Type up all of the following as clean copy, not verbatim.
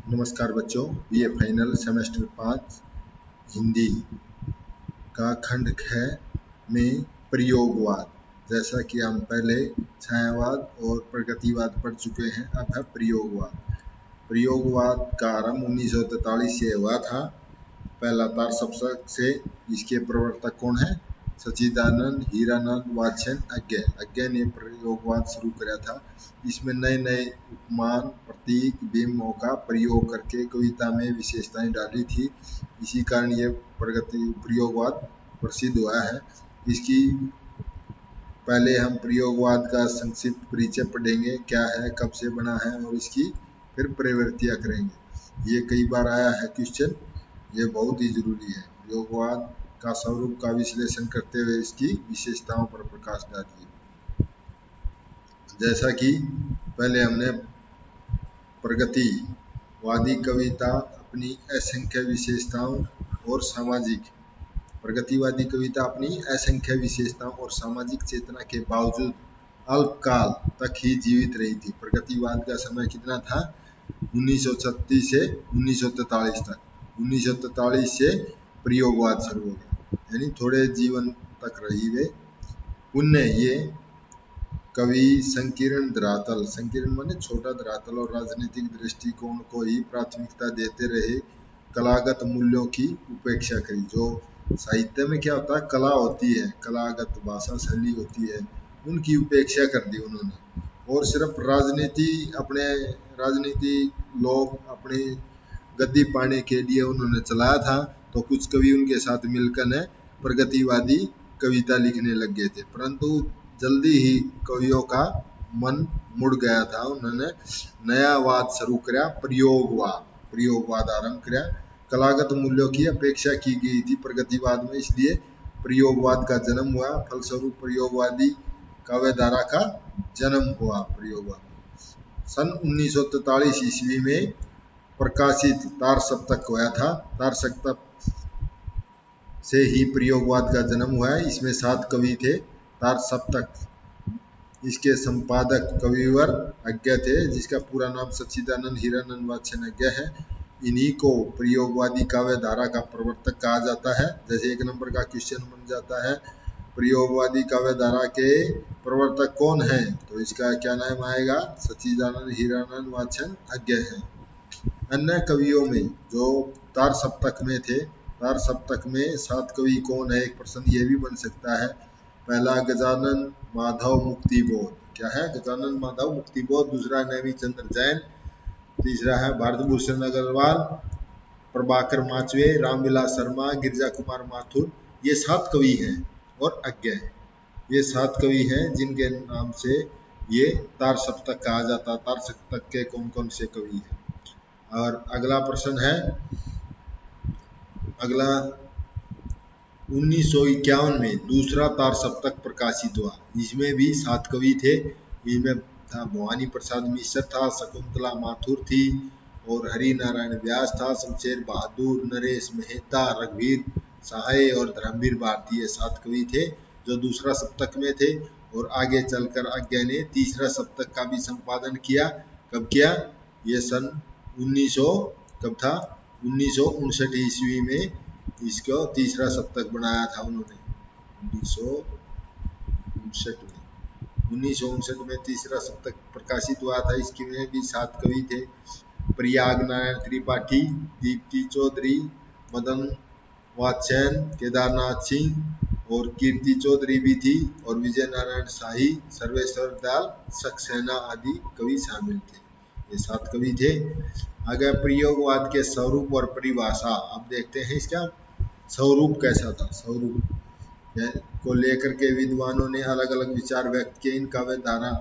नमस्कार बच्चों, ये फाइनल सेमेस्टर 5 हिंदी का खंड 6 में प्रयोगवाद। जैसा कि हम पहले छायावाद और प्रगतिवाद पढ़ चुके हैं, अब है प्रयोगवाद। प्रयोगवाद का आरंभ 1943 से हुआ था, पहला तार सप्तक से। इसके प्रवर्तक कौन है? सच्चिदानंद हीरानंद वात्स्यन अज्ञे ने प्रयोगवाद शुरू किया था। इसमें नए नए उपमान, प्रतीक, बिंबों का प्रयोग करके कविता में विशेषताएं डाली थी। इसी कारण ये प्रयोगवाद प्रसिद्ध हुआ है। इसकी पहले हम प्रयोगवाद का संक्षिप्त परिचय पढ़ेंगे, क्या है, कब से बना है, और इसकी फिर प्रवृत्तियां करेंगे। ये कई बार आया है क्वेश्चन, ये बहुत ही जरूरी है। प्रयोगवाद का स्वरूप का विश्लेषण करते हुए इसकी विशेषताओं पर प्रकाश डालिए। जैसा कि पहले हमने प्रगतिवादी कविता अपनी असंख्य विशेषताओं और सामाजिक चेतना के बावजूद अल्पकाल तक ही जीवित रही थी। प्रगतिवाद का समय कितना था? 1936 से 1943 तक। 1943 से प्रयोगवाद शुरू हो गया, यानी थोड़े जीवन तक रही वे। उनने ये कवि संकीर्ण धरातल, संकीर्ण माने छोटा धरातल, और राजनीतिक दृष्टिकोण को ही प्राथमिकता देते रहे। कलागत मूल्यों की उपेक्षा करी। जो साहित्य में क्या होता है, कला होती है, कलागत भाषा शैली होती है, उनकी उपेक्षा कर दी उन्होंने। और सिर्फ राजनीति लोग अपने गद्दी पाने के लिए उन्होंने चलाया था। तो कुछ कवि उनके साथ मिलकर प्रगतिवादी कविता लिखने लग गए थे, परंतु जल्दी ही कवियों का मन मुड़ गया था। उन्होंने नया वाद शुरू किया, प्रयोगवाद आरंभ किया। कलागत मूल्यों की अपेक्षा की गई थी प्रगतिवाद में, इसलिए प्रयोगवाद का जन्म हुआ। फलस्वरूप प्रयोगवादी काव्यधारा का जन्म हुआ। प्रयोगवाद सन 1943 ईस्वी में प्रकाशित तार सप्तक हुआ था। तार सप्तक से ही प्रयोगवाद का जन्म हुआ है। इसमें 7 कवि थे। तार सप्तक, इसके संपादक कविवर अज्ञ थे, जिसका पूरा नाम सच्चिदानंद हीरानंद वात्स्यन अज्ञ है। इन्हीं को प्रयोगवादी काव्यधारा का प्रवर्तक कहा जाता है। जैसे 1 नंबर का क्वेश्चन बन जाता है, प्रयोगवादी काव्यधारा के प्रवर्तक कौन है, तो इसका क्या नाम आएगा? सच्चिदानंद हीरानंद वात्स्यन अज्ञ है। अन्य कवियों में जो तार सप्तक में थे, तार सप्तक में 7 कवि कौन है, एक प्रश्न ये भी बन सकता है। पहला गजानन माधव मुक्तिबोध, क्या है? गजानन माधव मुक्तिबोध। दूसरा नेमी चंद्र जैन। तीसरा है भारत भूषण अग्रवाल, प्रभाकर माचवे, रामविलास शर्मा, गिरजा कुमार माथुर। ये 7 कवि हैं और अज्ञ हैं। ये 7 कवि हैं जिनके नाम से ये तार सप्तक कहा जाता है। तार सप्तक के कौन कौन से कवि हैं? और अगला प्रश्न है, अगला 1951 में दूसरा तार सप्तक प्रकाशित हुआ। इसमें भी 7 कवि थे। इनमें था भवानी प्रसाद मिश्र था, शकुंतला माथुर थी, और हरि नारायण व्यास था, शमशेर बहादुर, नरेश मेहता, रघुवीर सहाय और धर्मवीर भारती। ये 7 कवि थे जो दूसरा सप्तक में थे। और आगे चलकर अज्ञ ने तीसरा सप्तक का भी संपादन किया। कब किया? ये सन 1900 कब था? 1959 ईस्वी में इसको तीसरा सप्तक बनाया था उन्होंने। 1959 में तीसरा सप्तक प्रकाशित हुआ था। इसके में भी 7 कवि थे। प्रयाग नारायण त्रिपाठी, दीप्ति चौधरी, मदन वात्स्यन, केदारनाथ सिंह और कीर्ति चौधरी भी थी, और विजय नारायण शाही, सर्वेश्वर दयाल सक्सेना आदि कवि शामिल थे। ये 7 कवि थे। अगर प्रयोगवाद के स्वरूप और परिभाषा अब देखते हैं, इसका स्वरूप कैसा था। स्वरूप को लेकर के विद्वानों ने अलग अलग विचार व्यक्त किए। इन काव्यधारा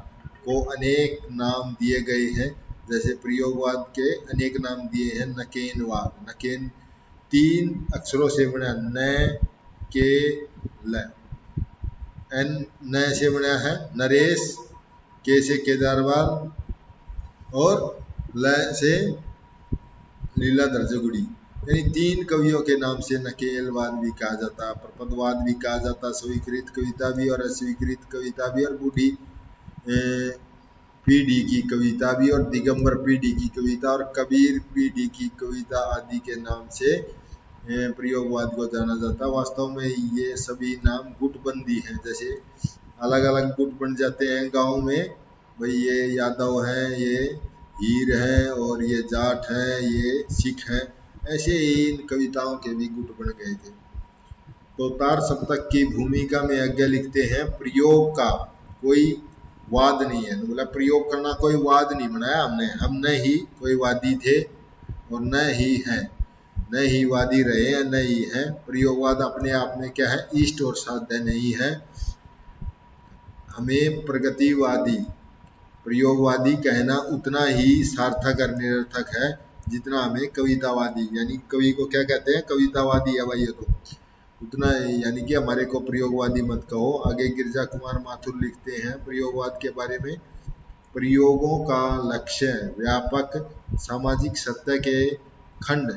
को अनेक नाम दिए गए हैं। जैसे प्रयोगवाद के अनेक नाम दिए हैं। नकेनवाद, नकेन 3 अक्षरों से बना, न के ल, एन न से बना है नरेश, के से केदारवाल, और ल से लीलाधर जगुड़ी। यानी 3 कवियों के नाम से नकेलवाद भी कहा जाता है, प्रपदवाद भी कहा जाता है, स्वीकृत कविता भी और अस्वीकृत कविता भी, और बूढ़ी पीढ़ी की कविता भी और दिगंबर पीढ़ी की कविता और कबीर पीढ़ी की कविता आदि के नाम से प्रयोगवाद को जाना जाता है। वास्तव में ये सभी नाम गुटबंदी हैं, जैसे अलग अलग गुट बन जाते हैं गांव में, भाई ये यादव है, ये हीर है और ये जाट है, ये सिख है, ऐसे ही इन कविताओं के भी गुट बन गए थे। तो तार सप्तक की भूमिका में आज्ञा लिखते हैं प्रयोग का कोई वाद नहीं है, मतलब प्रयोग करना कोई वाद नहीं बनाया हमने, हम न ही कोई वादी थे और न ही है, न ही वादी रहे हैं, न ही है। प्रयोगवाद अपने आप में क्या है, इष्ट और साध्य नहीं है। हमें प्रगतिवादी प्रयोगवादी कहना उतना ही सार्थक और निरर्थक है जितना हमें कवितावादी, यानी कवि को क्या कहते हैं, कवितावादी है भाई, ये तो उतना, यानी कि हमारे को प्रयोगवादी मत कहो। आगे गिरजा कुमार माथुर लिखते हैं प्रयोगवाद के बारे में, प्रयोगों का लक्ष्य व्यापक सामाजिक सत्य के खंड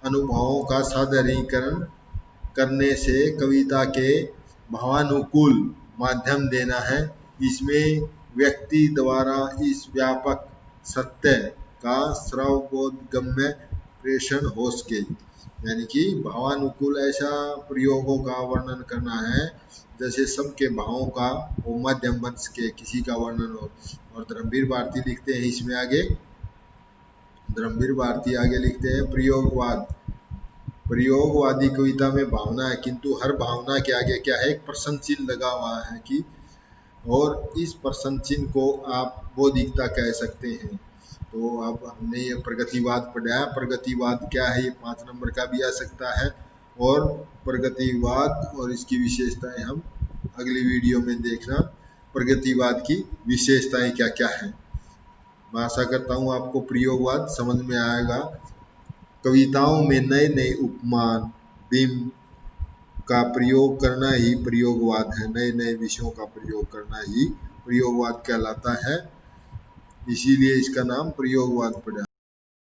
अनुभवों का सादरीकरण करने से कविता के भावानुकूल माध्यम देना है। इसमें व्यक्ति द्वारा इस व्यापक सत्य का श्रवबोधगम्य प्रेषण हो सके, यानी कि भावानुकूल ऐसा प्रयोगों का वर्णन करना है जैसे सबके भावों का वो माध्यम बन सके, किसी का वर्णन हो। और धर्मवीर भारती लिखते हैं इसमें आगे, धर्मवीर भारती आगे लिखते हैं प्रयोगवाद, प्रयोगवादी कविता में भावना है, किंतु हर भावना के आगे क्या है, एक प्रश्न चिन्ह लगा हुआ है कि, और इस प्रश्न चिन्ह को आप बौद्धिकता कह सकते हैं। तो अब हमने ये प्रगतिवाद पढ़ा है, प्रगतिवाद क्या है ये 5 नंबर का भी आ सकता है, और प्रगतिवाद और इसकी विशेषताएं हम अगली वीडियो में देखना, प्रगतिवाद की विशेषताएं क्या क्या है। मैं आशा करता हूँ आपको प्रयोगवाद समझ में आएगा। कविताओं में नए नए उपमान बिंब का प्रयोग करना ही प्रयोगवाद है, नए नए विषयों का प्रयोग करना ही प्रयोगवाद कहलाता है, इसीलिए इसका नाम प्रयोगवाद पड़ा।